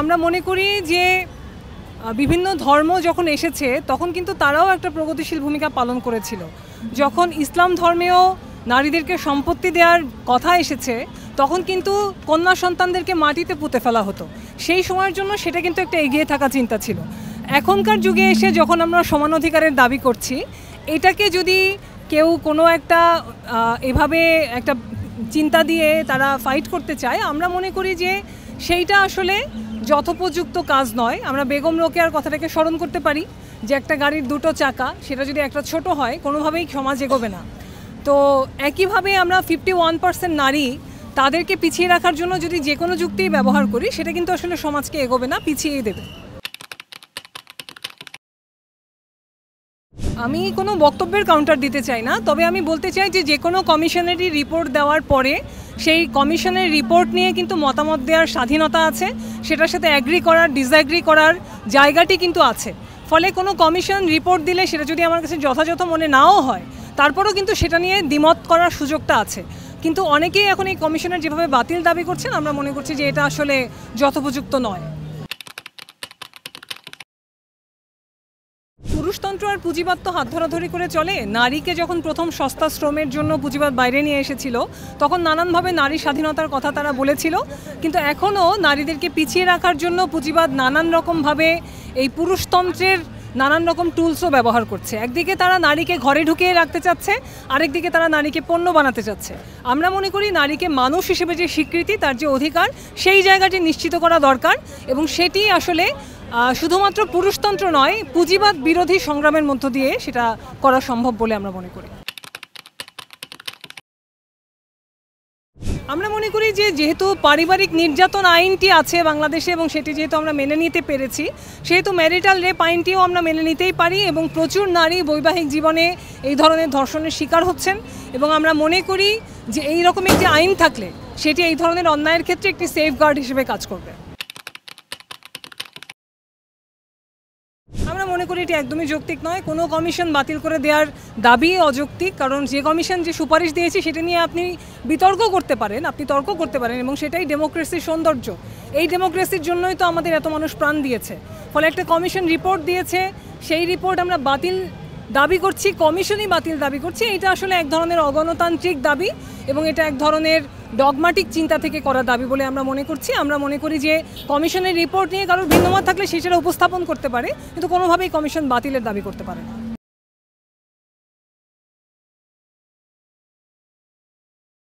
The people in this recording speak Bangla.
আমরা মনে করি যে বিভিন্ন ধর্ম যখন এসেছে তখন কিন্তু তারাও একটা প্রগতিশীল ভূমিকা পালন করেছিল। যখন ইসলাম ধর্মেও নারীদেরকে সম্পত্তি দেওয়ার কথা এসেছে তখন কিন্তু কন্যা সন্তানদেরকে মাটিতে পুঁতে ফেলা হতো। সেই সময়ের জন্য সেটা কিন্তু একটা এগিয়ে থাকা চিন্তা ছিল। এখনকার যুগে এসে যখন আমরা সমান অধিকারের দাবি করছি, এটাকে যদি কেউ কোনো একটা এভাবে একটা চিন্তা দিয়ে তারা ফাইট করতে চায়, আমরা মনে করি যে সেইটা আসলে যথোপযুক্ত কাজ নয়। আমরা বেগম রোকেয়ার কথাটাকে স্মরণ করতে পারি যে একটা গাড়ির দুটো চাকা, সেটা যদি একটা ছোট হয় কোনোভাবেই সমাজ এগোবে না। তো একইভাবে আমরা 51% নারী, তাদেরকে পিছিয়ে রাখার জন্য যদি যে কোনো যুক্তি ব্যবহার করি সেটা কিন্তু আসলে সমাজকে এগোবে না, পিছিয়েই দেবে। আমি কোনো বক্তব্যের কাউন্টার দিতে চাই না, তবে আমি বলতে চাই যে কোনো কমিশনেরই রিপোর্ট দেওয়ার পরে সেই কমিশনের রিপোর্ট নিয়ে কিন্তু মতামত দেওয়ার স্বাধীনতা আছে, সেটার সাথে অ্যাগ্রি করার ডিসঅ্যাগ্রি করার জায়গাটি কিন্তু আছে। ফলে কোনো কমিশন রিপোর্ট দিলে সেটা যদি আমার কাছে যথাযথ মনে নাও হয়, তারপরেও কিন্তু সেটা নিয়ে দ্বিমত করার সুযোগটা আছে। কিন্তু অনেকেই এখন এই কমিশনের যেভাবে বাতিল দাবি করছেন, আমরা মনে করছি যে এটা আসলে যথোপযুক্ত নয়। পুরুষতন্ত্র আর পুঁজিবাদ তো হাত ধরাধরি করে চলে। নারীকে যখন প্রথম সস্তা শ্রমের জন্য পুঁজিবাদ বাইরে নিয়ে এসেছিল তখন নানানভাবে নারী স্বাধীনতার কথা তারা বলেছিল, কিন্তু এখনও নারীদেরকে পিছিয়ে রাখার জন্য পুঁজিবাদ নানান রকমভাবে এই পুরুষতন্ত্রের নানান রকম টুলসও ব্যবহার করছে। একদিকে তারা নারীকে ঘরে ঢুকিয়ে রাখতে চাচ্ছে, আরেকদিকে তারা নারীকে পণ্য বানাতে চাচ্ছে। আমরা মনে করি নারীকে মানুষ হিসেবে যে স্বীকৃতি, তার যে অধিকার, সেই জায়গাটি নিশ্চিত করা দরকার, এবং সেটি আসলে শুধুমাত্র পুরুষতন্ত্র নয়, পুঁজিবাদ বিরোধী সংগ্রামের মধ্য দিয়ে সেটা করা সম্ভব বলে আমরা মনে করি। আমরা মনে করি যে যেহেতু পারিবারিক নির্যাতন আইনটি আছে বাংলাদেশে এবং সেটি যেহেতু আমরা মেনে নিতে পেরেছি, সেহেতু ম্যারিটাল রেপ আইনটিও আমরা মেনে নিতেই পারি, এবং প্রচুর নারী বৈবাহিক জীবনে এই ধরনের ধর্ষণের শিকার হচ্ছেন। এবং আমরা মনে করি যে এই রকম একটি আইন থাকলে সেটি এই ধরনের অন্যায়ের ক্ষেত্রে একটি সেফগার্ড হিসেবে কাজ করবে। আমরা মনে করি এটি একদমই যৌক্তিক নয়। কোনো কমিশন বাতিল করে দেওয়ার দাবি অযৌক্তিক, কারণ যে কমিশন যে সুপারিশ দিয়েছে সেটা নিয়ে আপনি বিতর্ক করতে পারেন, আপনি তর্ক করতে পারেন, এবং সেটাই ডেমোক্রেসির সৌন্দর্য। এই ডেমোক্রেসির জন্যই তো আমাদের এত মানুষ প্রাণ দিয়েছে। ফলে একটা কমিশন রিপোর্ট দিয়েছে, সেই রিপোর্ট আমরা বাতিল দাবি করছি, কমিশনই বাতিল দাবি করছি। এটা আসলে এক ধরনের অগণতান্ত্রিক দাবি এবং এটা এক ধরনের ডগমাটিক চিন্তা থেকে করা দাবি বলে আমরা মনে করছি। আমরা মনে করি যে কমিশনের রিপোর্ট নিয়ে কারোর ভিন্নমত থাকলে সেটা উপস্থাপন করতে পারে, কিন্তু কোনোভাবেই কমিশন বাতিলের দাবি করতে পারে না।